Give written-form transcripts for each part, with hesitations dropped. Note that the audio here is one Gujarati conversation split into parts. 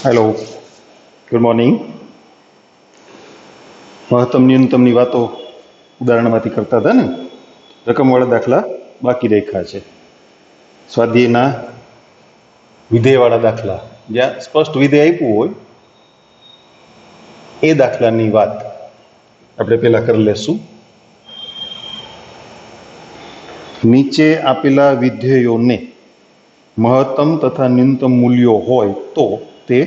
Hello, good morning. મહત્તમ ન્યૂનતમની વાતો ઉદાહરણમાંથી કરતા હતા ને. રકમવાળા દાખલા બાકી રાખ્યા છે. સ્વાધ્યાયના વિધેયવાળા દાખલા જ્યાં સ્પષ્ટ વિધેય આપ્યું હોય એ દાખલાની વાત આપણે પહેલા કરી લેશું. નીચે આપેલા વિધેયોને મહત્તમ તથા ન્યૂનતમ મૂલ્યો હોય તો તે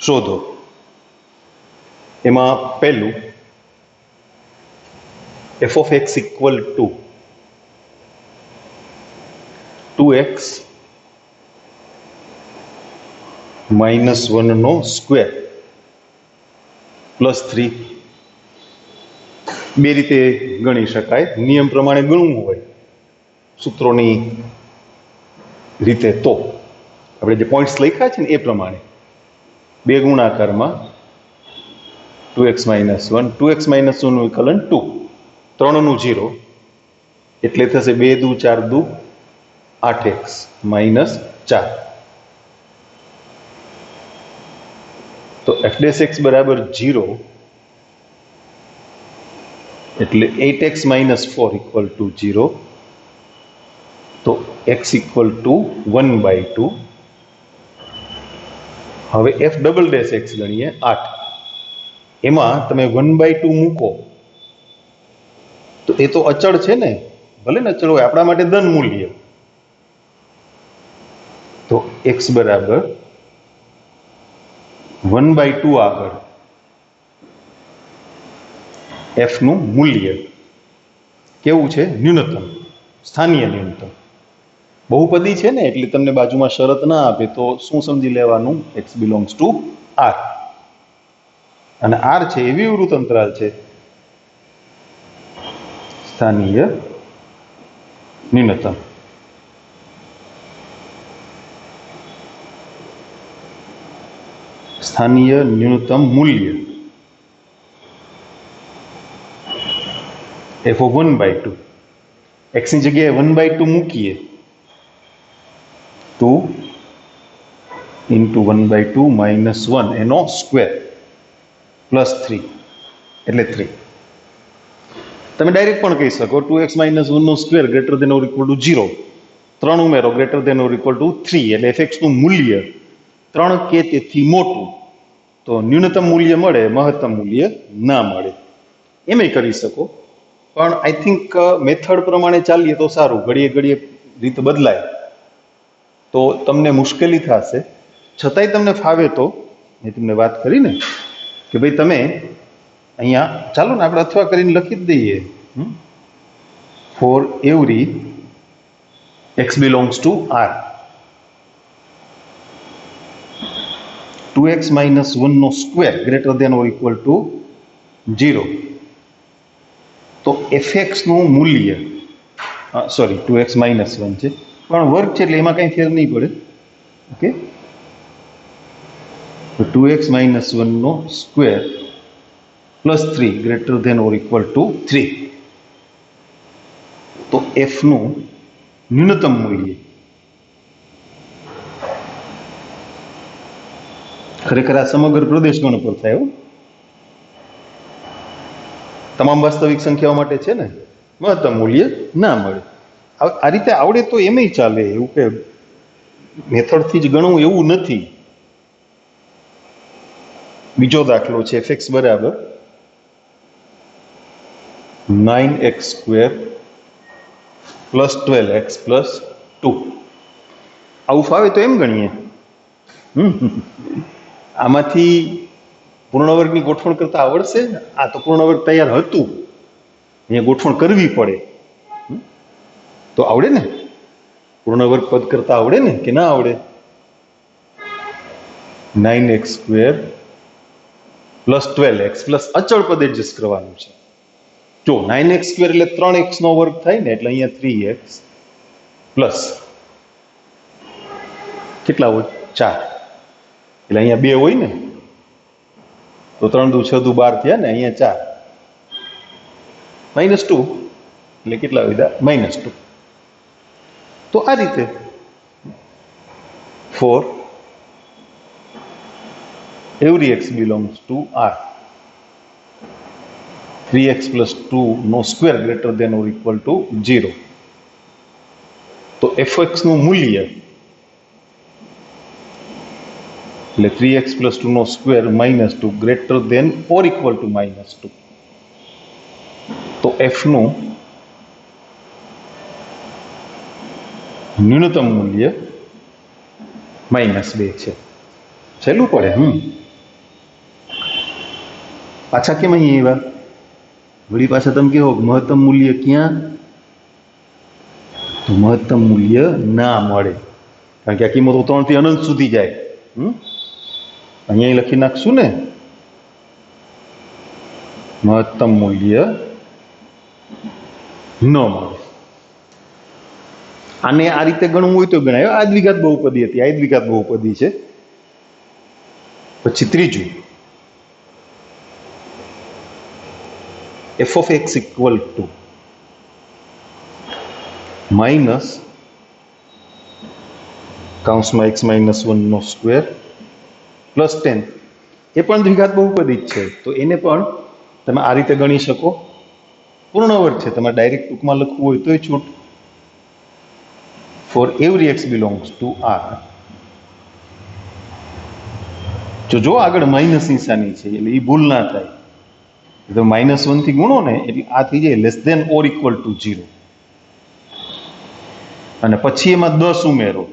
શોધો. એમાં પહેલું f of x equal to 2x minus 1 નો સ્ક્વેર પ્લસ 3 બે રીતે ગણી શકાય. નિયમ પ્રમાણે ગણવું હોય સૂત્રોની રીતે તો આપણે જે પોઈન્ટ્સ લખ્યા છે ને એ પ્રમાણે બે ગુણાકારમાં 2x minus 1 2x minus 1 નું વિકલન 2 3 નું 0 એટલે થશે 2 દુ 4 દુ 8x minus 4. તો f dash x બરાબર 0 એટલે 8x minus 4 equal to 0. તો x equal to 1/2. હવે f ડબલ ડેશ x ગણીએ 8. એમાં તમે 1/2 મૂકો તો એ તો અચળ છે ને, ભલે ને અચળ હોય, આપણા માટે ધન મૂલ્ય. તો x બરાબર 1/2 આગળ f નું મૂલ્ય કેવું છે? ન્યૂનતમ, સ્થાનીય ન્યૂનતમ. બહુપદી છે ને એટલે તમને બાજુમાં શરત ના આપે તો શું સમજી લેવાનું? x belongs to r. અને r છે એ વિવૃત અંતરાલ છે, સ્થાનીય ન્યૂનતમ. સ્થાનીય ન્યૂનતમ મૂલ્ય f of 1/2. x ની જગ્યાએ 1/2 મૂકીએ 2 into 1/2 minus 1 એનો સ્ક્વેર પ્લસ 3 એટલે 3. તમે ડાયરેક્ટ પણ કહી શકો 2x minus 1 નો square greater than or equal to 0. 3 ઉમેરો greater than or equal to 3 એટલે fx નું મૂલ્ય 3 કે તેથી મોટું. તો ન્યૂનતમ મૂલ્ય મળે, મહત્તમ મૂલ્ય ના મળે. એમ કરી શકો, પણ આઈ થિંક મેથડ પ્રમાણે ચાલીએ તો સારું. ઘડીએ ઘડીએ રીત બદલાય તો તમને મુશ્કેલી થશે. છતાંય તમને ફાવે તો મેં તમને વાત કરી ને કે ભાઈ તમે અહીંયા ચાલો ને આપણે અથવા કરીને લખી જ દઈએ for every x belongs to r 2x minus 1 નો square greater than or equal to 0. તો fx નું મૂલ્ય સોરી 2x minus 1 છે પણ વર્ગ છે એટલે એમાં કંઈ ફેર નહીં પડે. ઓકે, તો 2x minus 1 નો square plus 3 greater than or equal to 3. તો f નું ન્યૂનતમ મૂલ્ય ખરેખર આ સમગ્ર પ્રદેશ ગણ પર થાય તમામ વાસ્તવિક સંખ્યાઓ માટે છે ને, મહત્તમ મૂલ્ય ના મળે. આ રીતે આવડે તો એમય ચાલે, એવું કે મેથડથી જ ગણવું એવું નથી. બીજો દાખલો છે fx બરાબર 9x square plus 12x plus 2. આવું ફાવે તો એમ ગણીએ. આમાંથી પૂર્ણવર્ગની ગોઠવણ કરતા આવડશે? આ તો પૂર્ણવર્ગ તૈયાર હતું, અહીંયા ગોઠવણ કરવી પડે તો આવડે ને. પૂર્ણવર્ગ પદ કરતા આવડે ને કે ના આવડે? 9x square plus 12x plus અચળ પદ એડજસ્ટ કરવાનું છે. જો 9x સ્ક્વેર એટલે 3x નો વર્ગ થાય ને, એટલે અહીંયા 3x પ્લસ કેટલા હોય? 4. એટલે અહીંયા 2 હોય ને, તો 3 દુ 6 દુ 12 થયા ને, અહીંયા 4 -2 એટલે કેટલા હોય? -2. તો આ રીતે 4 every x belongs to R. 3x plus 2 નો square greater than or equal to 0. તો fx નું મૂલ્ય એટલે 3x plus 2 નો square -2 greater than or equal to -2. તો f નું ન્યૂનતમ મૂલ્ય -2 છે. સહેલું પડે. પાછા કેમ અહીં એવા વળી પાછા તમે કહો મહત્તમ મૂલ્ય ક્યાં? તો મહત્તમ મૂલ્ય ના મળે, કારણ કે આ કિંમતો 3 થી અનંત સુધી જાય. અહીંયા લખી નાખશું ને, મહત્તમ મૂલ્ય ન મળે. આને આ રીતે ગણવું હોય તો ગણાય. આ દ્વિઘાત બહુપદી હતી, આ દ્વિઘાત બહુપદી છે. પછી ત્રીજું, f of x equal to minus કૌંસમાં x minus 1 નો સ્ક્વેર પ્લસ 10. એ પણ દ્વિઘાત બહુપદી જ છે, તો એને પણ તમે આ રીતે ગણી શકો. પૂર્ણવર્ગ છે, તમારે ડાયરેક્ટ ટૂંકમાં લખવું હોય તોય છૂટ. Four every x belongs to R. જો આગળ માઇનસ નિશાની છે એટલે એ ભૂલ ના થાય. તો -1 થી ગુણો ને એટલે આ થઈ જાય less than or equal to 0, અને પછી એમાં 10 ઉમેરો.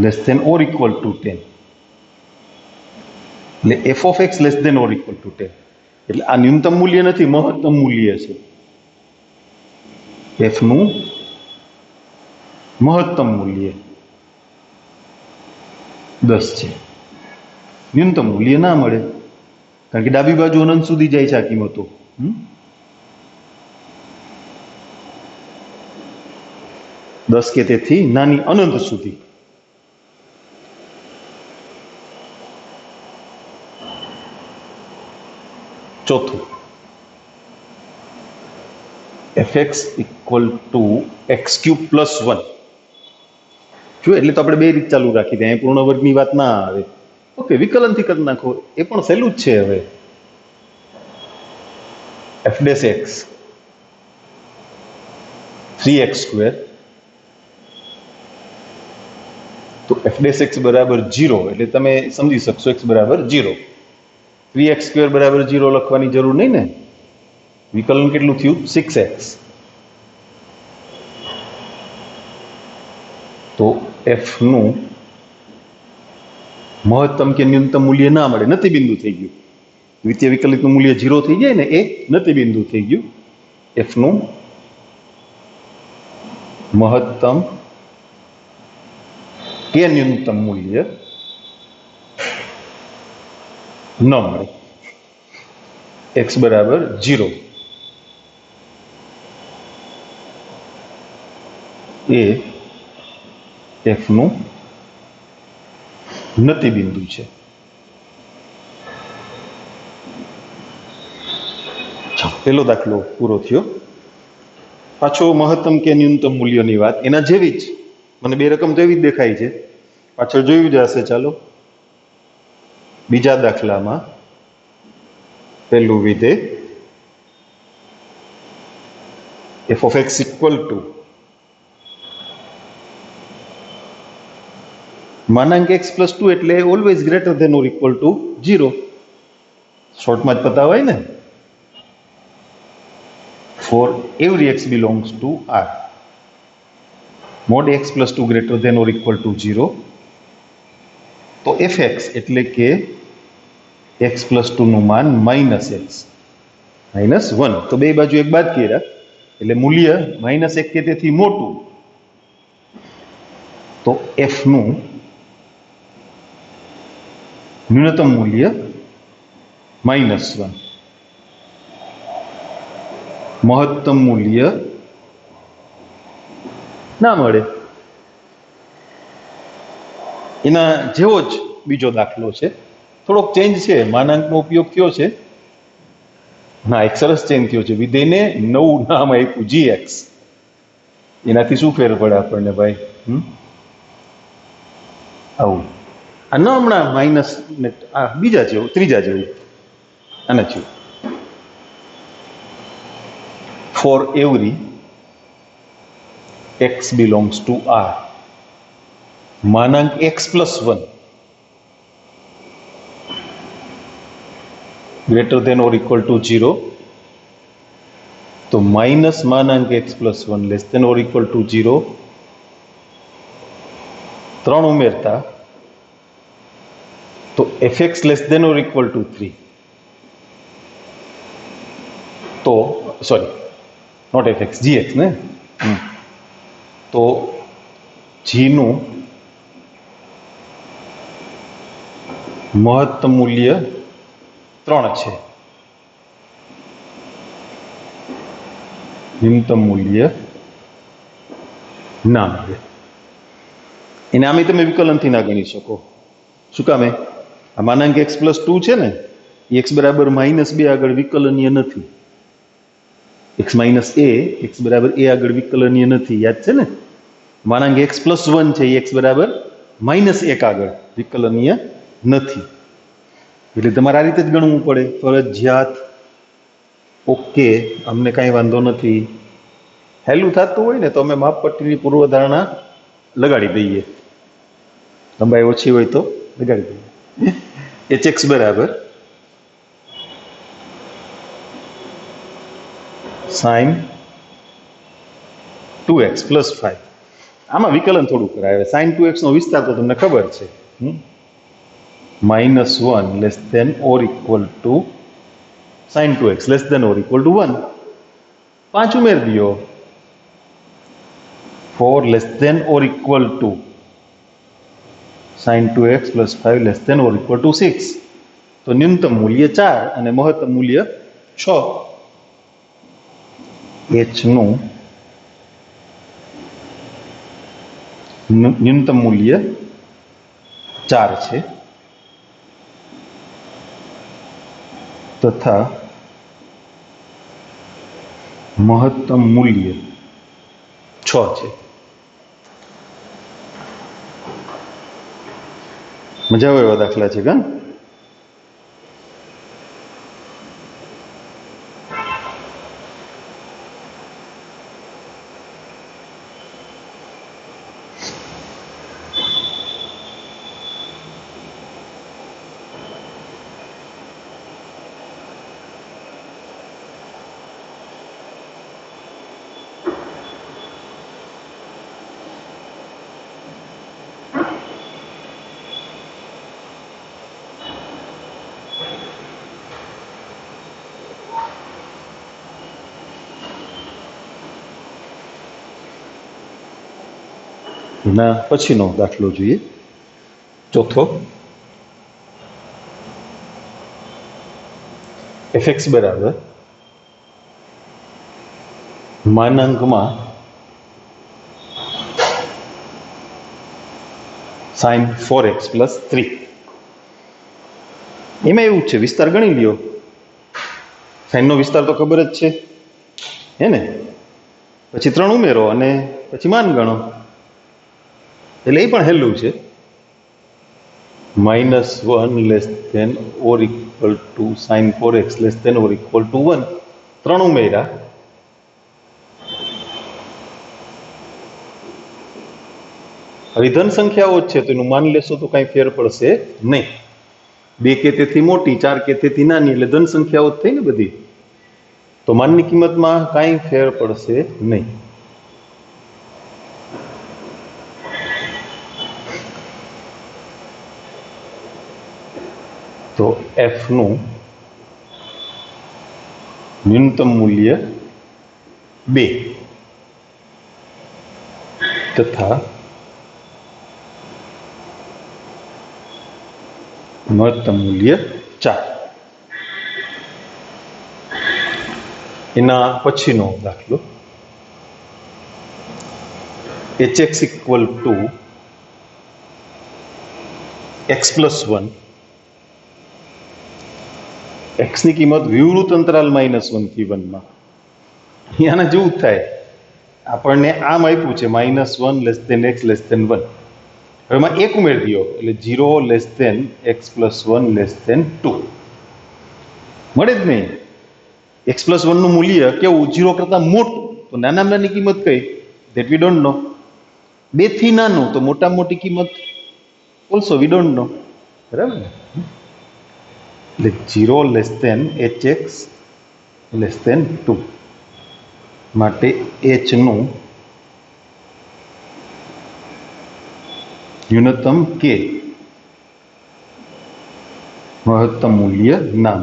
Less than or equal to 10 એટલે f of x less than or equal to 10. એટલે આ ન્યૂનતમ મૂલ્ય નથી, મહત્તમ મૂલ્ય છે. f નું મહત્તમ મૂલ્ય 10 છે. ન્યૂનતમ મૂલ્ય ના મળે, કારણ કે ડાબી બાજુ અનંત સુધી જાય છે આ કિંમતો. 10 કે તેથી નાની અનંત સુધી. ચોથું, fx equal to x cube plus 1. જો એટલે તો આપણે બે રીત ચાલુ રાખી દઈએ, પૂર્ણ વર્ગની વાત ના આવે. ઓકે, વિકલનથી કરી નાખો, એ પણ સહેલું જ છે. હવે f dash x 3x square, તો f ડેશ x બરાબર 0, એટલે તમે સમજી શકશો x બરાબર 0. 3x સ્ક્વેર બરાબર 0 લખવાની જરૂર નહીં ને. વિકલન કેટલું થયું? 6x. તો f નું મહત્તમ કે ન્યૂનતમ મૂલ્ય ના મળે, નથી બિંદુ થઈ ગયું. દ્વિતીય વિકલિતનું મૂલ્ય 0 થઈ જાય ને, એ નથી બિંદુ થઈ ગયું. f નું મહત્તમ કે ન્યૂનતમ મૂલ્ય ન મળે. x બરાબર 0 એ f નું નથી બિંદુ છે. પેલો દાખલો પૂરો થયો. પાછો મહત્તમ કે ન્યૂનતમ મૂલ્યોની વાત, એના જેવી જ મને બે રકમ જેવી જ દેખાય છે, પાછળ જોયું જ હશે. ચાલો બીજા દાખલામાં પહેલું વિધેય f of x equal to માનાંક x પ્લસ 2 એટલે always greater than or equal to 0. શોર્ટમાં જ પતાવાય ને. For every x belongs to R, mod x plus 2 greater than or equal to 0. તો fx એટલે કે x પ્લસ 2 નું માન -x -1. તો બે બાજુ એક બાદ કર્યા એટલે મૂલ્ય -1 કે તેથી મોટું. તો f નું ન્યૂનતમ મૂલ્ય -1, મહત્તમ મૂલ્ય ના મળે. એના જેવો જ બીજો દાખલો છે, થોડોક ચેન્જ છે, માનાંકનો ઉપયોગ થયો છે. ના, એક સરસ ચેન્જ થયો છે. વિધેયને નવું નામ આપ્યું gx. એનાથી શું ફેર પડે આપણને ભાઈ? આવું આ ન હમણાં માઇનસ ને આ બીજા જેવું ત્રીજા જેવું આને જેવું four every x belongs to R માનાંક x plus 1 greater than or equal to 0 तो minus मानांक x plus 1 less than or equal to 0 ત્રણ ઉમેરતા तो fx less than or equal to 3 तो सॉरी नॉट fx gx ने तो g નું મહત્તમ મૂલ્ય 3 છે ન્યૂનતમ મૂલ્ય ના મળે એને આમે તમે વિકલનથી ના ગણી શકો શું કામે આ માનાંક x plus 2 છે ને x બરાબર -2 આગળ વિકલનીય નથી x minus a x બરાબર a આગળ વિકલનીય નથી યાદ છે ને માનાંક x plus 1 છે x બરાબર -1 આગળ વિકલનીય નથી એટલે તમારે આ રીતે જ ગણવું પડે ફરજિયાત ઓકે અમને કાંઈ વાંધો નથી હેલું થતું હોય ને તો અમે માપપટ્ટીની પૂર્વધારણા લગાડી દઈએ લંબાઈ ઓછી હોય તો લગાડી દઈએ hx બરાબર sin 2x plus 5 આમાં વિકલન થોડું કરાવે sin 2x નો વિસ્તાર તો તમને ખબર છે -1 less than or equal to sin 2x less than or equal to 1 5 ઉમેર દિયો 4 less than or equal to sin 2x plus 5 less than or equal to 6 તો ન્યૂનતમ મૂલ્ય 4 અને મહત્તમ મૂલ્ય 6 h નું ન્યૂનતમ મૂલ્ય 4 છે તથા મહત્તમ મૂલ્ય 6 છે મજા આવે એવા દાખલા છે કા ના પછીનો દાખલો જોઈએ ચોથો fx બરાબર માનાંકમાં sin 4x plus 3 એમાં એવું છે વિસ્તાર ગણી લ્યો સાઈનનો વિસ્તાર તો ખબર જ છે હે ને પછી 3 ઉમેરો અને પછી માન ગણો એટલે એ પણ હેલું છે -1 less than or equal to sin 4x less than or equal to 1 3 ઉમેરા હવે ધન સંખ્યાઓ જ છે તો એનું માન લેશો તો કાંઈ ફેર પડશે નહીં 2 કે તેથી મોટી 4 કે તેથી નાની એટલે ધન સંખ્યાઓ જ થઈ ને બધી તો માનની કિંમતમાં કાંઈ ફેર પડશે નહીં तो f નું ન્યૂનતમ મૂલ્ય 2 તથા મહત્તમ મૂલ્ય 4 એના પછીનો દાખલો hx equal to x plus 1 x ની કિંમત વિવૃત અંતરાલ -1 થી 1 માં અહીંયાના જેવું થાય આપણને આમ આપ્યું છે -1 less than x less than 1 હવે એમાં એક ઉમેરી દો એટલે 0 less than x plus 1 less than 2 મળે જ નહીં. એક્સ પ્લસ 1 નું મૂલ્ય કેવું 0 કરતા મોટું, તો નાનામાં નાની કિંમત કઈ? That we don't know. 2 થી નાનું તો મોટામાં મોટી કિંમત ઓલ્સો વી ડોન્ટ નો. બરાબર ને? એટલે 0 less than hx less than 2 માટે h નું ન્યૂનતમ કે મહત્તમ મૂલ્ય નામ.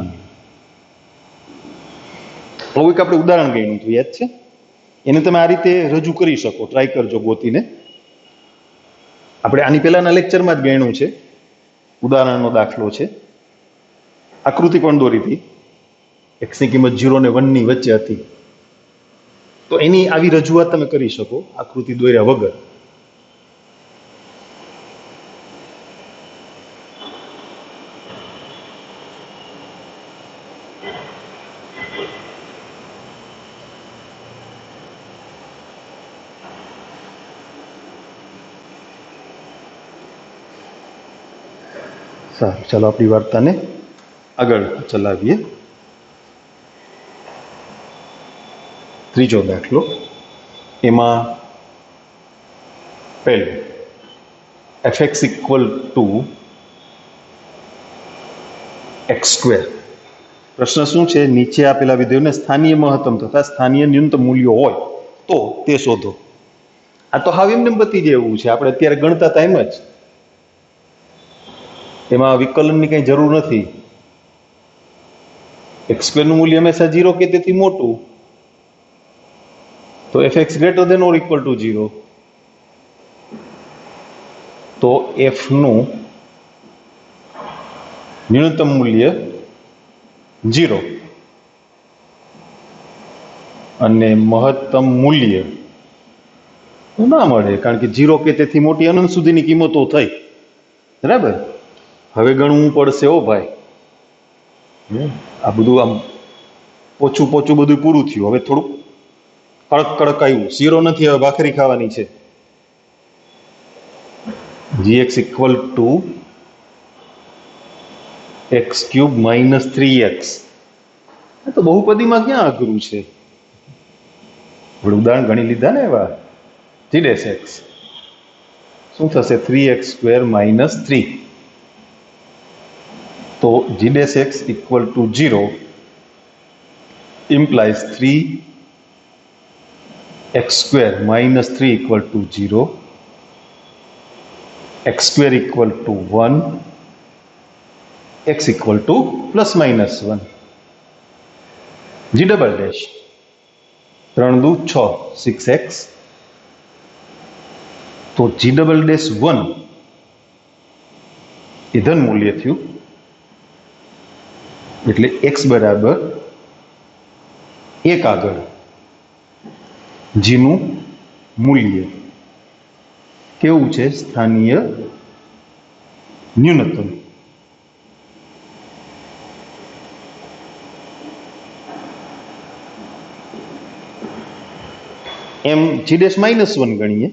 હવે એક આપણે ઉદાહરણ ગણ્યું હતું, યાદ છે? એને તમે આ રીતે રજૂ કરી શકો, ટ્રાય કરજો ગોતીને. આપણે આની પહેલાના લેક્ચરમાં જ ગણ્યું છે, ઉદાહરણનો દાખલો છે. આકૃતિ પણ દોરી હતી, એક્સની કિંમત 0 ને 1 ની વચ્ચે હતી, તો એની આવી રજૂઆત તમે કરી શકો આકૃતિ દોર્યા વગર. સારું, ચાલો આપણી વાર્તાને આગળ ચલાવીએ. ત્રીજો દાખલો, એમાં પહેલું fx equal to x square. પ્રશ્ન શું છે? નીચે આપેલા વિધેયોને સ્થાનીય મહત્તમ તથા સ્થાનીય ન્યૂનતમ મૂલ્યો હોય તો તે શોધો. આ તો હાવ એમને બતી જેવું છે, આપણે અત્યારે ગણતા હતા એમ જ. એમાં વિકલનની કઈ જરૂર નથી. એક્સ સ્ક્વેરનું મૂલ્ય હંમેશા 0 કે તેથી મોટું, તો fx greater than or equal to 0, તો f નું ન્યૂનતમ મૂલ્ય 0 અને મહત્તમ મૂલ્ય ના મળે, કારણ કે 0 કે તેથી મોટી અનંત સુધીની કિંમતો થઈ. બરાબર? હવે ગણવું પડશે. ઓ ભાઈ, આ બધું આમ પોચું પોચું બધું પૂરું થયું, હવે થોડુંક કડક કડક આવ્યું. શીરો નથી, હવે ભાખરી ખાવાની છે. gx equal to x cube minus 3x. આ તો બહુપદીમાં ક્યાં અઘરું છે? ઉદાહરણ ગણી લીધા ને એવા. g ડેશ x શું થશે? 3x square minus 3. તો g dash x equal to 0 implies 3x square minus 3 equal to 0, x square equal to 1, x equal two plus minus 1. g double dash 3 દુ 6, 6x. તો g ડબલ ડેશ 1 એ ધન મૂલ્ય થયું, એટલે x બરાબર 1 આગળ g નું મૂલ્ય કેવું છે? સ્થાનીય ન્યૂનતમ. એમ g ડેશ માઇનસ 1 ગણીએ.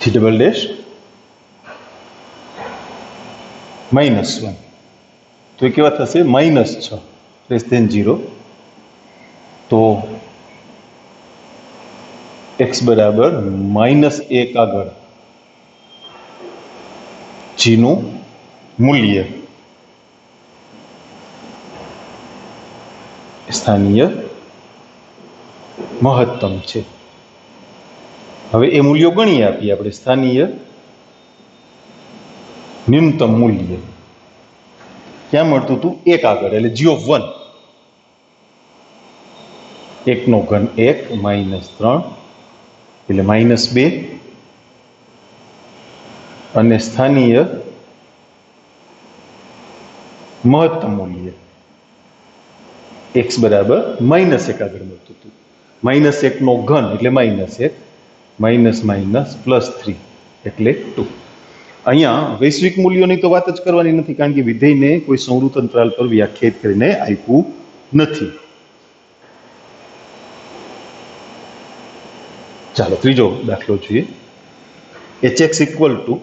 g ડબલ ડેશ માઇનસ 1, તો એ કેવા થશે? Minus 6 less than 0. તો x બરાબર માઇનસ 1 આગળ g નું મૂલ્ય સ્થાનીય મહત્તમ છે. હવે એ મૂલ્યો ગણી આપીએ આપણે. સ્થાનીય ન્યૂનતમ મૂલ્ય ક્યાં મળતું હતું? 1 આગળ, એટલે g ઓફ 1. એકનો ઘન 1 માઇનસ 3 એટલે -2 અને સ્થાનીય મહત્તમ મૂલ્ય x બરાબર -1 આગળ મળતું હતું. -1નો ઘન એટલે -1 માઇનસ માઇનસ +3 એટલે 2. અહીંયા વૈશ્વિક મૂલ્યોની તો વાત જ કરવાની નથી, કારણ કે વિધેયને કોઈ સંવૃત અંતરાલ પર વ્યાખ્યાયિત કરીને આપ્યું નથી. ચાલો ત્રીજો દાખલો જોઈએ. hx equal to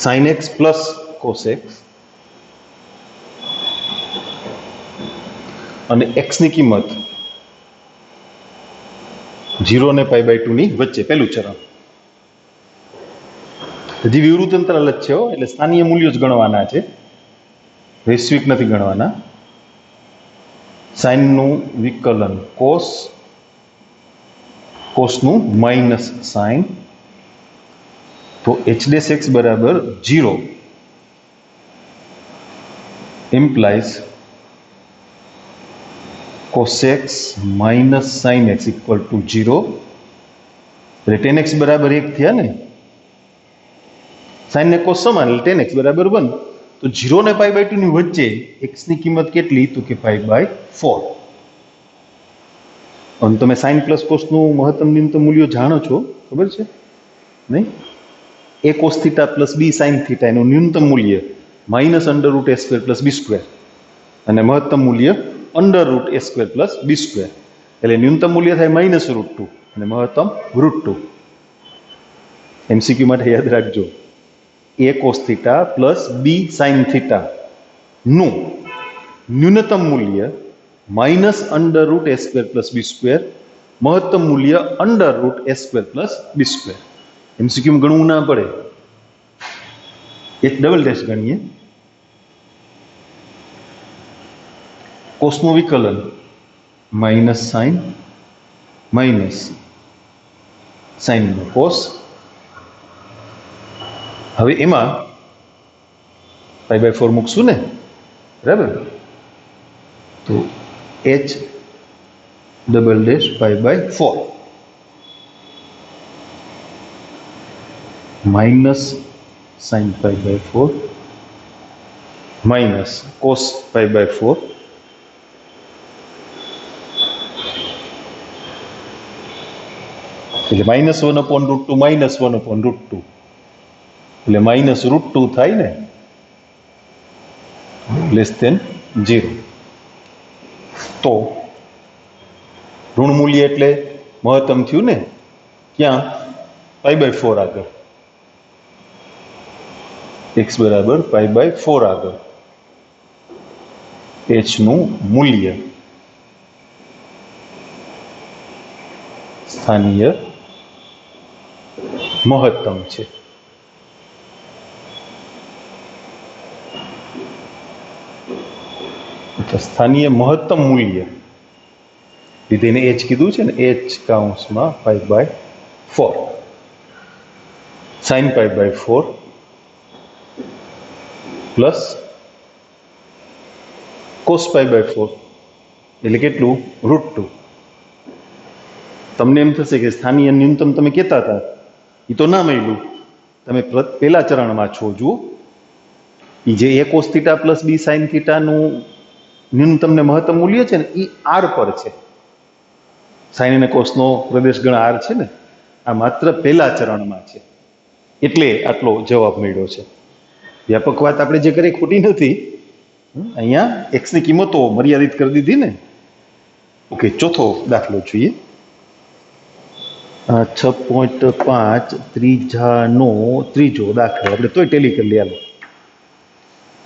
sin x plus cos x અને x ની કિંમત 0 અને π/2 ની વચ્ચે. પહેલું ચરણ હજી વિવૃત અંતરાલ જ છે, એટલે સ્થાનીય મૂલ્યો જ ગણવાના છે, વૈશ્વિક નથી ગણવાના. સાઇનનું વિકલન કોસનું માઇનસ સાઇન, તો h' x બરાબર 0 implies cos x minus sin x equal to 0. એટલે tan x બરાબર 1 થયા ને, sin ને cos સમાન એટલે tan x બરાબર 1. તો 0 ને π/2 ની વચ્ચે x ની કિંમત કેટલી? તો કે π/4. અને તમે sin પ્લસ cos નું મહત્તમ ન્યૂનતમ મૂલ્ય જાણો છો, ખબર છે નહીં? a cos theta plus b sin theta એનું ન્યૂનતમ મૂલ્ય -√a² પ્લસ b², અને મહત્તમ મૂલ્ય √a² પ્લસ b². એટલે ન્યૂનતમ મૂલ્ય થાય -√2 અને મહત્તમ √2. MCQ માટે યાદ રાખજો, a cos theta plus b sin theta નું ન્યૂનતમ મૂલ્ય -√a² પ્લસ b², મહત્તમ મૂલ્ય √a² પ્લસ b². MCQ ગણવું ના પડે, h" ગણીએ. કોસનું વિકલન માઇનસ સાઇન માઇનસ સાઇનનું કોસ. હવે એમાં π/4 મૂકશું ને, બરાબર? તો h" π/4 minus sine π/4 minus cos π/4 એટલે -1/√2 -1/√2 એટલે -√2 થાય ને, <0. તો ઋણ મૂલ્ય એટલે મહત્તમ થયું ને, ક્યાં? π/4 આગળ, x બરાબર π/4 આગળ h નું મૂલ્ય સ્થાનીય મહત્તમ છે. સ્થાનીય મહત્તમ મૂલ્ય વિધેયને h કીધું છે ને, h કૌંસમાં π/4 sin π/4 પ્લસ cos π/4 એટલે કેટલું? √2. તમને એમ થશે કે સ્થાનીય ન્યૂનતમ તમે કહેતા હતા એ તો ના મળ્યું, તમે પહેલા ચરણમાં છો. જુઓ, એ જે a cos theta plus b sin થીટાનું ન્યૂનતમ ને મહત્તમ મૂલ્ય છે ને, એ r પર છે. સાઇન અને કોસનો પ્રદેશ ગણ r છે ને, આ માત્ર પહેલા ચરણમાં છે, એટલે આટલો જવાબ મળ્યો છે. વ્યાપક વાત આપણે જે કરી ખોટી નથી, અહીંયા x ની કિંમતો મર્યાદિત કરી દીધી ને. ઓકે, ચોથો દાખલો જોઈએ. 6.5 ત્રીજાનો ત્રીજો દાખલો, આપણે તોય ટેલી કરી લઈએ.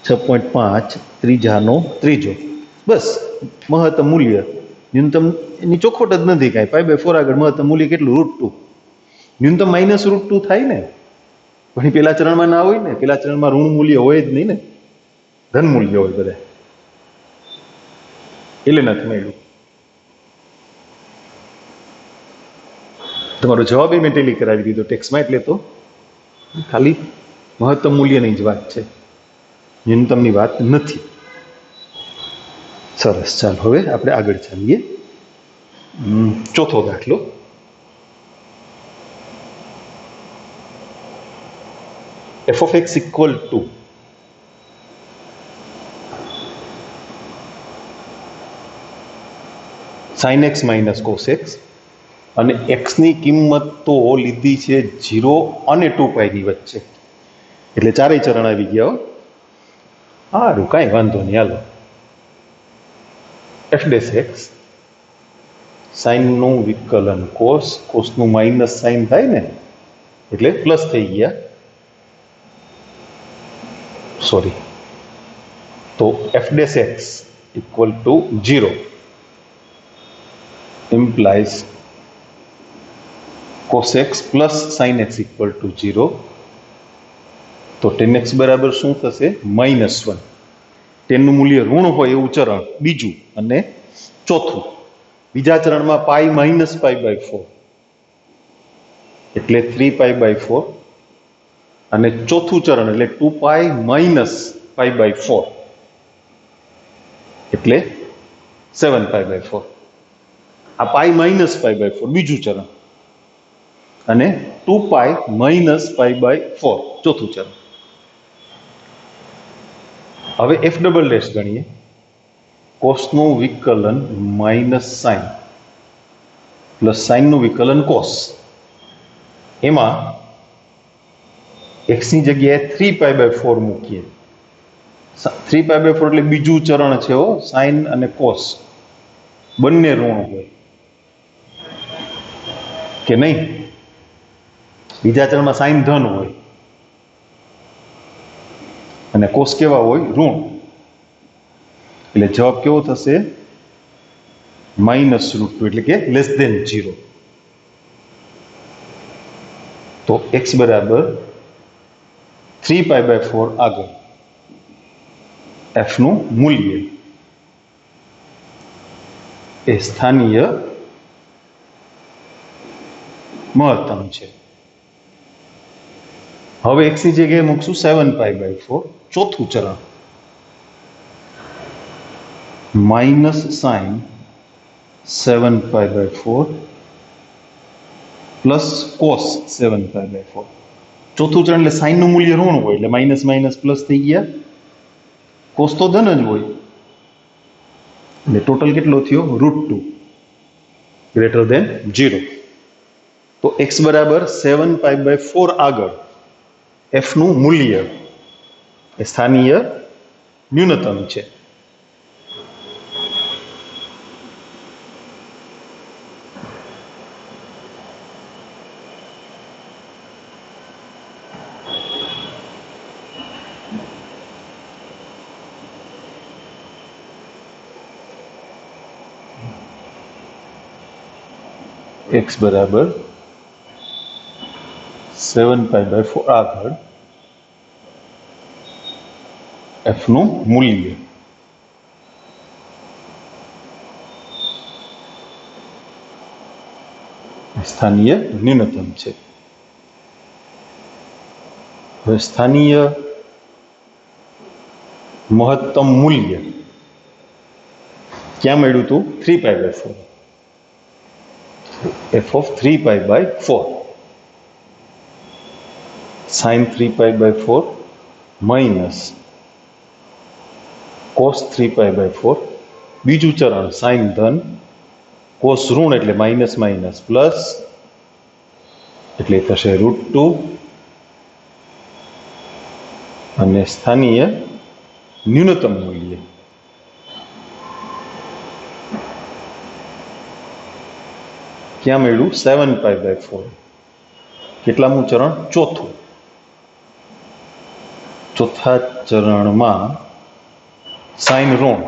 6.5 ત્રીજાનો ત્રીજો, બસ મહત્તમ મૂલ્ય ન્યૂનતમ એની ચોખવટ જ નથી કાંઈ. π/4 આગળ મહત્તમ મૂલ્ય કેટલું? √2. ન્યૂનતમ -√2 થાય ને, પણ પેલા ચરણમાં ના હોય ને, પેલા ચરણમાં ઋણ મૂલ્ય હોય જ નહીં ને, ધન મૂલ્ય હોય બધા, એટલે નથી મળ્યું. તમારો જવાબ મેં ટેલી કરાવી દીધો ટેક્સમાં, એટલે તો ખાલી મહત્તમ મૂલ્યની જ વાત છે, ન્યૂનતમની વાત નથી. સરસ, ચાલો હવે આપણે આગળ ચાલીએ. ચોથો દાખલો. f of x equal to sin x minus cos x અને x ની કિંમત તો લીધી છે 0 અને 2π ની વચ્ચે, એટલે ચારેય ચરણ આવી ગયા. સારું, કાંઈ વાંધો નહીં, હાલો. f dash x સાઇનનું વિકલન કોસ, કોસનું માઇનસ સાઇન થાય ને એટલે પ્લસ થઈ ગયા, સોરી. તો f dash x equal to 0 implies cos x plus sin x equal to 0. તો tan x બરાબર શું થશે? -1. ટેનનું મૂલ્ય ઋણ હોય એવું ચરણ બીજું, અને ચોથું બીજા ચરણમાં પાઈ માઇનસ π/4 એટલે 3π/4, અને ચોથું ચરણ એટલે 2π માઇનસ π/4 એટલે 7π/4. આ પાઈ માઇનસ π/4 બીજું ચરણ, અને 2π માઇનસ π/4 ચોથું ચરણ. હવે f ડબલ ડેશ ગણીએ. કોસનું વિકલન માઇનસ સાઇન પ્લસ સાઇનનું વિકલન કોસ, એમાં x ની જગ્યાએ 3π/4 મૂકીએ. 3π/4 એટલે બીજું ચરણ છે હો. સાઇન અને કોસ બંને ઋણ હોય કે નહીં? બીજા ચરણમાં સાઇન ધન હોય અને કોસ કેવા હોય? ઋણ. એટલે જવાબ કેવો થશે? -√2 એટલે કે <0. તો x બરાબર 3π/4 આગળ f નું મૂલ્ય એ સ્થાનીય મહત્તમ છે. હવે x ની જગ્યાએ મૂકશું 7π/4 ચોથું ચરણ, માઇનસ સાઇન 7π/4 પ્લસ કોસ 7π/4. ચોથું ચરણ એટલે સાઇનનું મૂલ્ય ઋણ હોય એટલે માઇનસ માઇનસ પ્લસ થઈ ગયા, કોસ તો ધન જ હોય એટલે ટોટલ કેટલો થયો? √2 ગ્રેટર દેન 0. તો x બરાબર 7π/4 આગળ f નું મૂલ્ય એ સ્થાનીય ન્યૂનતમ છે. x બરાબર 7π/4 આગળ f નું મૂલ્ય સ્થાનીય ન્યૂનતમ છે. હવે સ્થાનીય મહત્તમ મૂલ્ય ક્યાં મળ્યું હતું? 3π/4. f of 3π/4 sin 3π/4 minus cos 3π/4 બીજું ચરણ સાઇન ધન, કોસ ઋણ એટલે માઇનસ માઇનસ પ્લસ એટલે થશે √2, અને સ્થાનીય ન્યૂનતમ મૂલ્ય ક્યાં મળ્યું? 7π/4. કેટલામું ચરણ? ચોથું. ચોથા ચરણમાં સાઇન ઋણ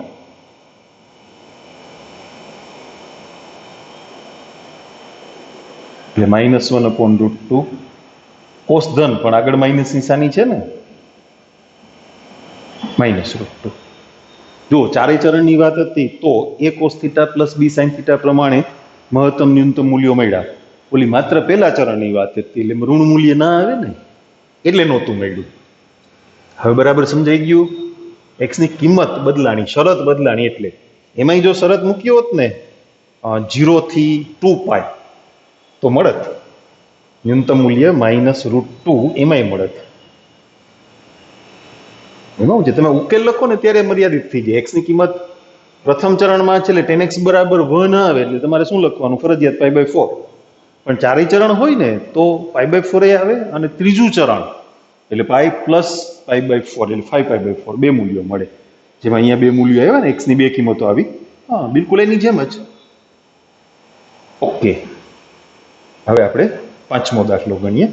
એટલે -1/√2, કોસ ધન પણ આગળ માઇનસ નિશાની છે ને, -√2. જો ચારેય ચરણની વાત હતી તો a cos θ plus b sin θ પ્રમાણે મહત્તમ ન્યૂનતમ મૂલ્યો મળ્યા. ઓલી માત્ર પહેલા ચરણની વાત હતી એટલે ઋણ મૂલ્ય ના આવે ને, એટલે નહોતું મળ્યું. હવે બરાબર સમજાઈ ગયું? x ની કિંમત બદલાણી, શરત બદલાણી એટલે એમાંય જો શરત મૂકી હોત ને 0 થી 2 પાઈ તો મળત ન્યૂનતમ મૂલ્ય -√2 એમાંય મળત. એમાં છે તમે ઉકેલ લખો ને ત્યારે મર્યાદિત થઈ જાય. x ની કિંમત પ્રથમ ચરણમાં છે એટલે 10x બરાબર 1 આવે એટલે તમારે શું લખવાનું ફરજિયાત π/4. પણ ચારેય ચરણ હોય ને તો π/4 એ આવે અને ત્રીજું ચરણ એટલે π + π/4 એટલે 5π/4 બે મૂલ્યો મળે. જેમાં અહીંયા બે મૂલ્યો આવ્યા ને x ની બે કિંમતો આવી. હા બિલકુલ એની જેમ જ. ઓકે, હવે આપણે પાંચમો દાખલો ગણીએ.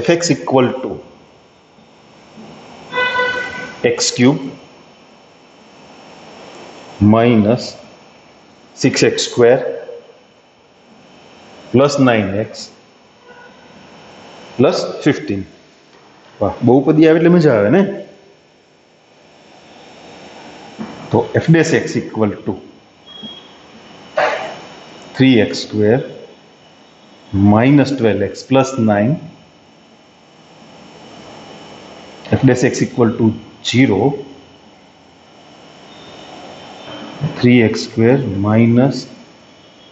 fx = x³ - 6x² + 9x + 15. વાહ, બહુપદી આવે એટલે મજા આવે ને. તો f' x = 3x² - 12x + 9. f' x = 0. 3x² -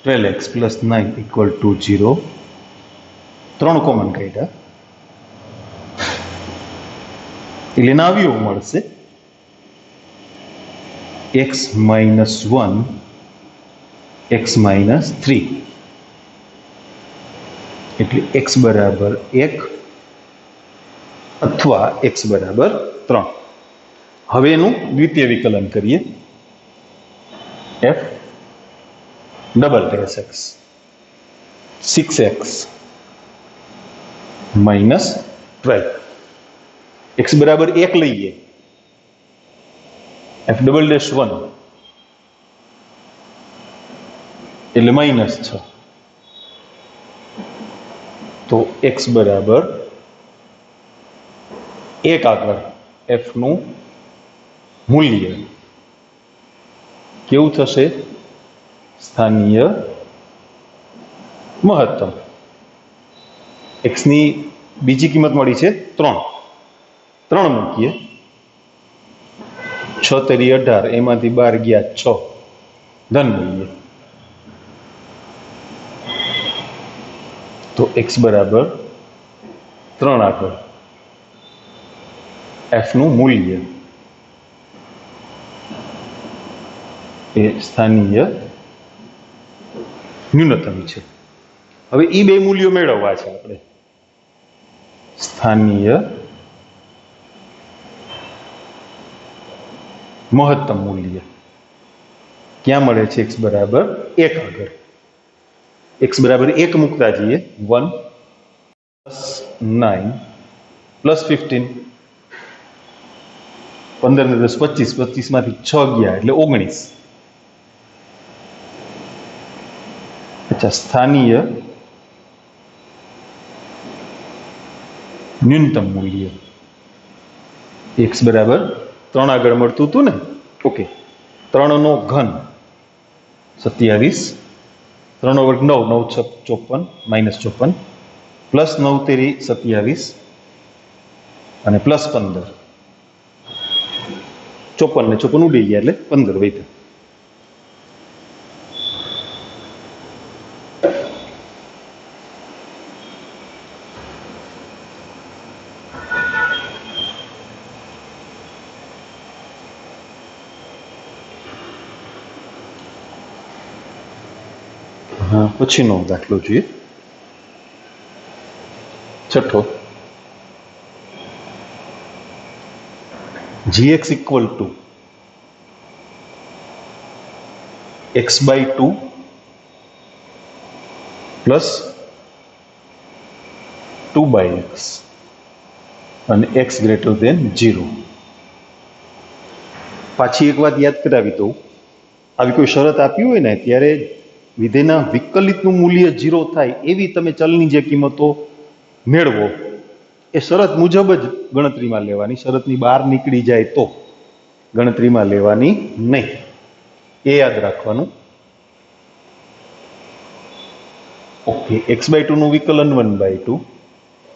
12x + 9 = 0. ત્રણ કોમન કાઢ્યા એટલે એના અવયવ મળશે x - 1 x - 3 એટલે x બરાબર 1 અથવા x બરાબર 3. હવે એનું દ્વિતીય વિકલન કરીએ. f =x 6x - 12. x બરાબર 1 લઈએ f =1 એટલે -6. તો x બરાબર 1 આગળ f નું મૂલ્ય કેવું થશે? સ્થાનીય મહત્તમ. x ની બીજી કિંમત મળી છે 3. 3 મૂકીએ. 6 તેરી 18, એમાંથી 12 ગયા 6, ધન મૂલ્ય. તો x બરાબર 3 આગળ f નું મૂલ્ય એ સ્થાનીય ન્યૂનતમ છે. હવે એ બે મૂલ્યો મેળવવા છે આપણે. સ્થાનીય મહત્તમ મૂલ્ય ક્યાં મળે છે? x બરાબર 1 આગળ. x બરાબર 1 મૂકતા જઈએ. 1 + 9 + 15. 15 ને 10 25, 25 માંથી 6 ગયા એટલે 19. અચ્છા, સ્થાનીય ન્યૂનતમ મૂલ્ય x બરાબર 3 આગળ મળતું હતું ને. ઓકે, 3 નો ઘન 27, 3 નો વર્ગ 9, 9 × 6 = -54, પ્લસ 9 તેરી 27 અને પ્લસ 15. 54 ને 54 ઉડી ગયા એટલે 15 વધ્યા. હા, પછીનો દાખલો જોઈએ. છઠ્ઠો. gx = x/2 + 2/x અને x > 0. પાછી એક વાત યાદ કરાવી દઉં. આવી કોઈ શરત આપી હોય ને ત્યારે વિધેયના વિકલિતનું મૂલ્ય 0 થાય એવી તમે ચલની જે કિંમતો મેળવો એ શરત મુજબ જ ગણતરીમાં લેવાની. શરતની બહાર નીકળી જાય તો ગણતરીમાં લેવાની નહીં, એ યાદ રાખવાનું. ઓકે, x/2 નું વિકલન 1/2,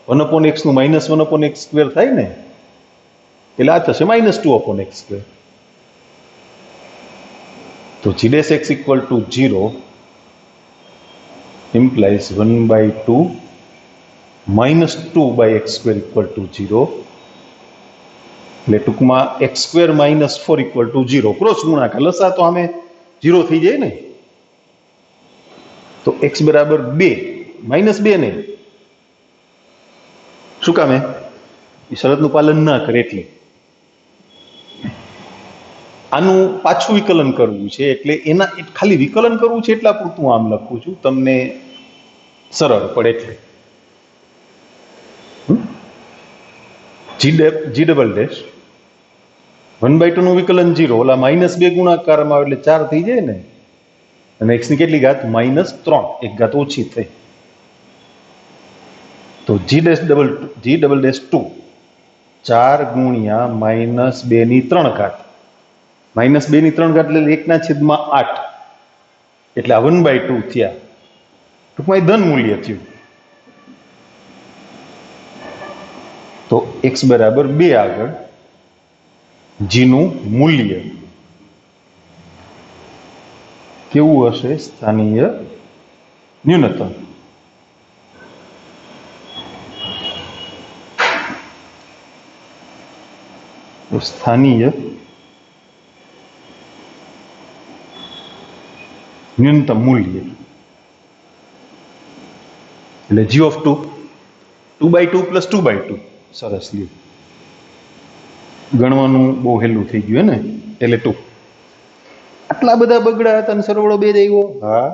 1/x નું -1/x² થાય ને એટલે આ થશે -2/x². तो g dash x equal to 0 implies 1/2 minus 2 by x square equal to 0. એટલે ટૂંકમાં x square minus 4 equal to 0. Cross ગુણાકાર લસા તો આમે 0 થઈ જાય ને, તો x બરાબર 2 માઇનસ 2 નહીં. શું કામે? એ શરતનું પાલન ના કરે એટલે. આનું પાછું વિકલન કરવું છે, એટલે એના ખાલી વિકલન કરવું છે એટલા પૂરતું આમ લખું છું, તમને સરળ પડે એટલે. જી ડબલ ડેશ 1/2 નું વિકલન 0, ઓલા -2 ગુણાકારમાં આવે એટલે 4 થઈ જાય ને, અને x ની કેટલી ઘાત? -3, એક ઘાત ઓછી થઈ. તો જી ડબલ ડેશ 2 4 ગુણ્યા -2 ની 3 ઘાત, -2 ની 3 ઘાત એટલે 1/8, એટલે આ 1/2 થયા. ટૂંકમાં એ ધન મૂલ્ય થયું. તો x બરાબર 2 આગળ g નું મૂલ્ય કેવું હશે? સ્થાનીય ન્યૂનતમ. સ્થાનીય ન્યૂનતમ મૂલ્ય એટલે g of 2 2/2 plus 2/2. સરસ લ્યો, ગણવાનું બહુ હેલું થઈ ગયું ને, એટલે 2. આટલા બધા બગડા હતા ને સરવાળો 2 જ આવ્યો. હા,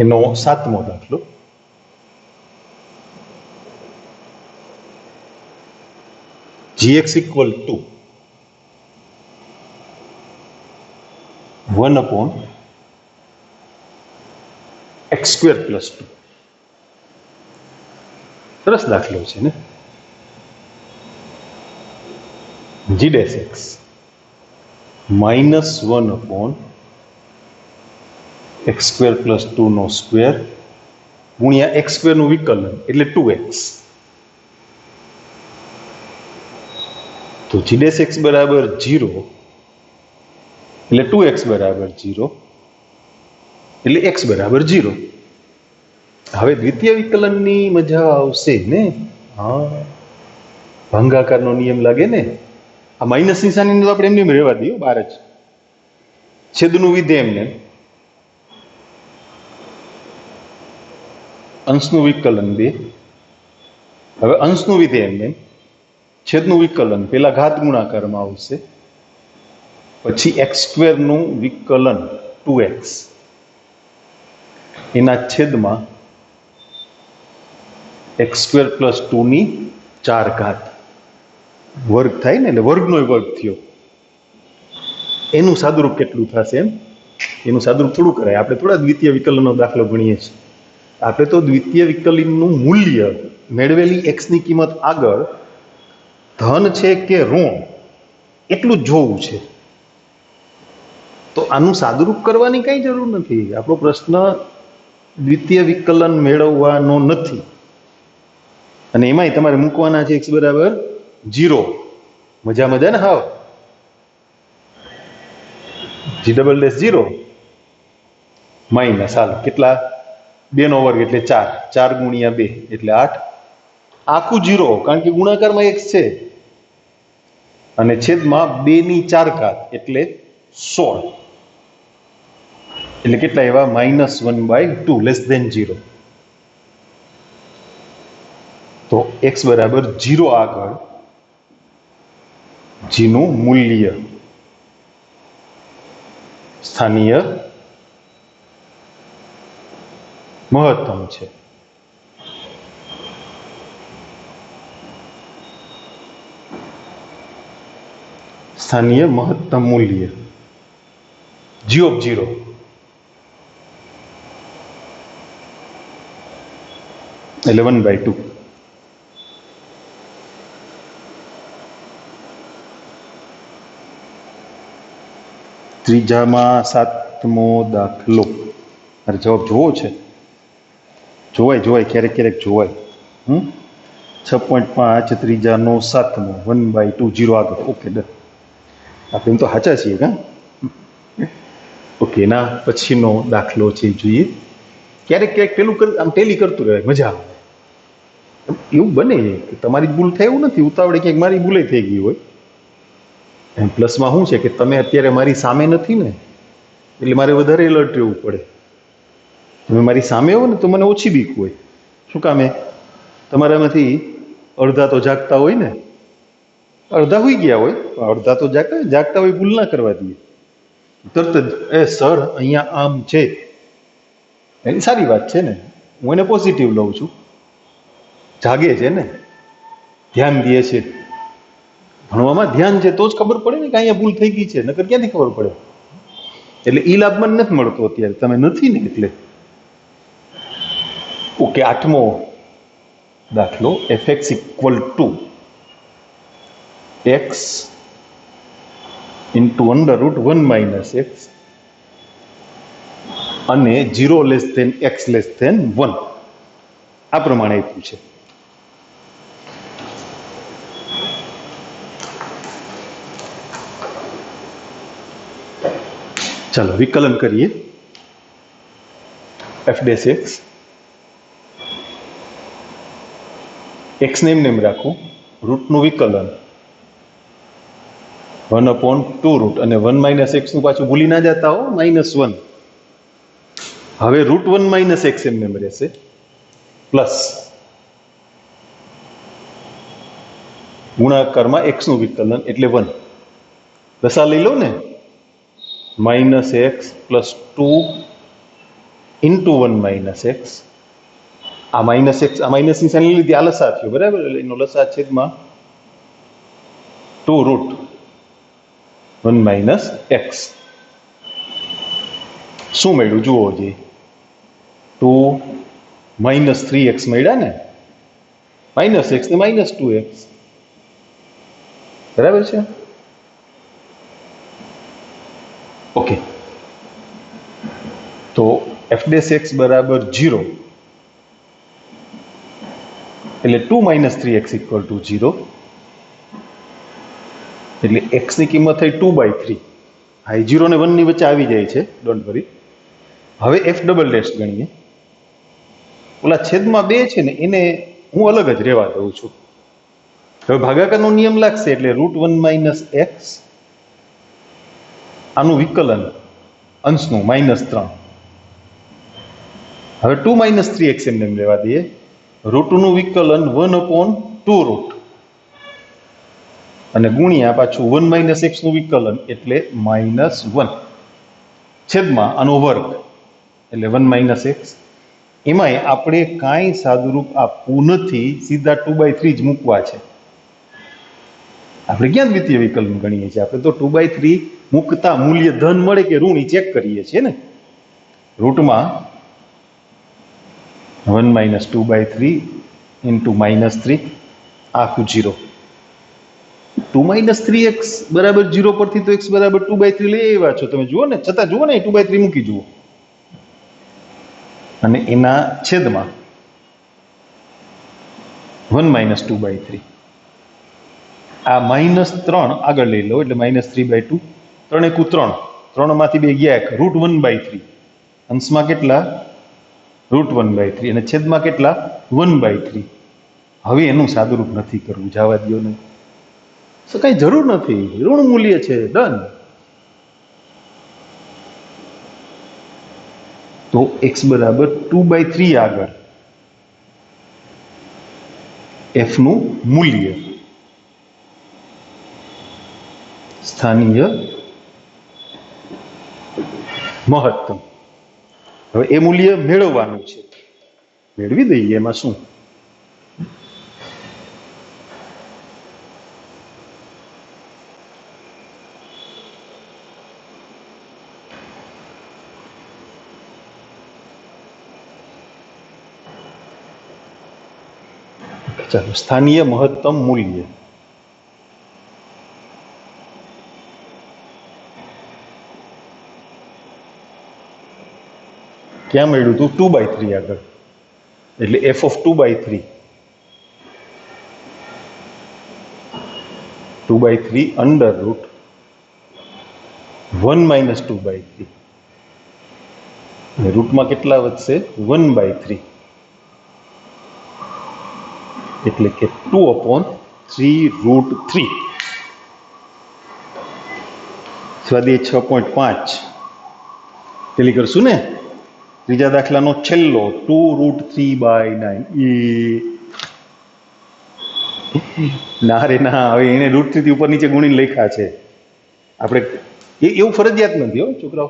એનો 7મો દાખલો. gx equal to 1/x square plus 2. સરસ દાખલો છે ને. g dash x -1/x square plus 2 નો સ્ક્વેર ગુણ્યા x square નું વિકલન એટલે 2x. તો g dash x બરાબર 0 એટલે 2x બરાબર 0 એટલે x બરાબર 0. હવે દ્વિતીય વિકલનની મજા આવશે ને. હા, ભાંગાકારનો નિયમ લાગે ને. આ માઇનસ નિશાની તો આપણે એમને રહેવા દઈએ બહાર જ. છેદનું વિધેય એમને, અંશનું વિકલન 2. હવે અંશનું વિધેય એમને, છેદનું વિકલન પેલા ઘાત ગુણાકારમાં આવશે, પછી x સ્ક્વેર નું વિકલન 2x એના છેદમાં x સ્ક્વેર પ્લસ 2 ની 4 ઘાત વર્ગ થાય ને, એટલે વર્ગનો વર્ગ થયો. એનું સાદુરૂપ કેટલું થશે? એમ એનું સાદુરૂપ થોડું કરાય. આપણે થોડા દ્વિતીય વિકલનનો દાખલો ગણીએ છીએ. આપણે તો દ્વિતીય વિકલનનું મૂલ્ય મેળવેલી x ની કિંમત આગળ ધન છે કે ઋણ એટલું જ જોવું છે. તો આનું સાદુરૂપ કરવાની કઈ જરૂર નથી. આપણો પ્રશ્ન દ્વિતીય વિકલન મેળવવાનો નથી, અને એમાંય તમારે મૂકવાના છે x બરાબર 0. મજા ને હાવ. g ડબલ ડેશ 0 માઇનસ, હાલ કેટલા? 2 નો વર્ગ એટલે 4, 4 ગુણ્યા 2 એટલે 8, આખું 0 કારણ કે ગુણાકારમાં x છે, અને છેદમાં 2 ની 4 ઘાત એટલે 16, એટલે કેટલા એવા? -1/2 લેસ ધેન 0. તો x બરાબર 0 આગળ g નું મૂલ્ય સ્થાનીય મહત્તમ છે. સ્થાનીય મહત્તમ મૂલ્ય g of 0 એટલે 1/2. ત્રીજામાં 7મો દાખલો. અરે જવાબ જોવો છે? જોવાય ક્યારેક ક્યારેક જોવાય. 6.5 ત્રીજાનો 7મો 1/2 0 આગળ. Okay done. આપણે તો સાચા છીએ કા? ઓકે, એના પછીનો દાખલો છે જોઈએ. ક્યારેક ક્યારેક પેલું આમ ટેલી કરતું રહે, મજા આવે. એવું બને કે તમારી ભૂલ થાય એવું નથી, ઉતાવળે ક્યાંક મારી ભૂલે થઈ ગઈ હોય. એમ પ્લસમાં શું છે કે તમે અત્યારે મારી સામે નથી ને, એટલે મારે વધારે એલર્ટ રહેવું પડે. તમે મારી સામે હો ને તો મને ઓછી બીક હોય. શું કામે? તમારામાંથી અડધા તો જાગતા હોય ને, અડધા હોઈ ગયા હોય, અડધા તો જાગતા હોય, ભૂલ ના કરવા દઈએ. તરત જ સર અહીંયા આમ છે, એની સારી વાત છે ને, હું એને પોઝિટિવ લઉં છું. જાગે છે ને, ધ્યાન દે છે, ભણવામાં ધ્યાન છે તો જ ખબર પડે ને કે અહીંયા ભૂલ થઈ ગઈ છે, નકર ક્યાંથી ખબર પડે? એટલે ઈ લાભ મને નથી મળતો અત્યારે, તમે નથી ને એટલે. ઓકે, 8મો દાખલો. fx = x into √1 - x અને 0 x 1 આ પ્રમાણે આપ્યું છે. ચાલો વિકલન કરીએ. f'(x) x ને એમ રાખું, રૂટનું વિકલન 1/2 અને 1 - x નું પાછું ભૂલી ના જતા હો, -1. હવે √1 - x એમ રહેશે, પ્લસ ગુણાકારમાં x નું વિકલન એટલે 1. દશા લઈ લો ને, -x + 2 × 1 - x. આ -x, આ માઇનસની સાઈન લીધી, આ લસા થયો, બરાબર? એનો લસા છેદમાં 2√1 - x. શું મળ્યું જુઓ જી, 2 - 3x મળ્યા ને, -x ને -2x, બરાબર છે? ઓકે, તો f'(x) = 0, એટલે 2 - 3x = 0, એટલે x ની કિંમત થઈ 2/3. હા, 0 ને 1 ની વચ્ચે આવી જાય છે, ડોન્ટ વરી. હવે f" ગણીએ. ઓલા છેદમાં 2 છે ને એને હું અલગ જ રહેવા દઉં છું. હવે ભાગાકારનો નિયમ લાગશે એટલે √1 - x, આનું વિકલન અંશનું -3. હવે 2 - 3x એમ લેવા દઈએ. રૂટનું વિકલન 1/2 અને ગુણ્યા પાછું 1 - x નું વિકલન એટલે -1 છેદમાં આનો વર્ગ એટલે 1 - x. એમાંય આપણે કાંઈ સાદુરૂપ આપવું નથી, સીધા 2/3 જ મૂકવા છે. આપણે ક્યાં દ્વિતીય વિકલન ગણીએ છીએ? આપણે તો 2/3 મૂકતા મૂલ્ય ધન મળે કે ઋણ ચેક કરીએ છીએ ને. રૂટમાં 1 - 2/3 × -3 આખું 0. 2 - 3x = 0 પરથી તો x = 2/3 લઈ આવ્યા છો તમે, જુઓ ને, છતાં જુઓ ને 2/3 મૂકી જુઓ, અને એના છેદમાં 1 - 2/3. આ -3 આગળ લઈ લો એટલે -3/2. 3 × 3, 3 માંથી 2 ગયા, √1/3. અંશમાં કેટલા? √1/3 અને છેદમાં કેટલા? 1/3. હવે એનું સાદુરૂપ નથી કરવું, જવા દો ને, કઈ જરૂર નથી, ઋણ મૂલ્ય છે, ડન. તો x = 2/3 આગળ f નું મૂલ્ય સ્થાનીય મહત્તમ. હવે એ મૂલ્ય મેળવવાનું છે, મેળવી દઈએ, એમાં શું? ચાલો સ્થાનીય મહત્તમ મૂલ્ય ક્યાં મળ્યું હતું 2/3 આગળ એટલે f of 2/3 2/3 under route 1 minus 2/3 રૂટમાં કેટલા વધશે 1/3 એટલે કે 2/3√3 સ્વાધ્યાય 6.5 પેલી કરશું ને ત્રીજા દાખલાનો છેલ્લો 2√3/9 ના રે ના, હવે એને √3 થી ઉપર નીચે ગુણીને લખ્યા છે આપણે, એવું ફરજિયાત નથી હો છોકરાઓ.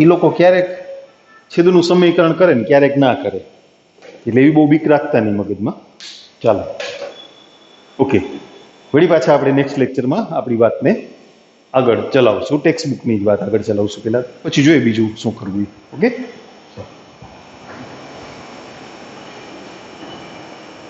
એ લોકો ક્યારેક છેદનું સમીકરણ કરે ને ક્યારેક ના કરે, એટલે એવી બહુ બીક રાખતા નહીં મગજમાં. ચાલો ઓકે, વળી પાછા આપણે નેક્સ્ટ લેક્ચરમાં આપણી વાતને આગળ ચલાવશું, ટેક્સ્ટ બુકની જ વાત આગળ ચલાવશું પહેલાં, પછી જોઈએ બીજું શું કરવું. ઓકે.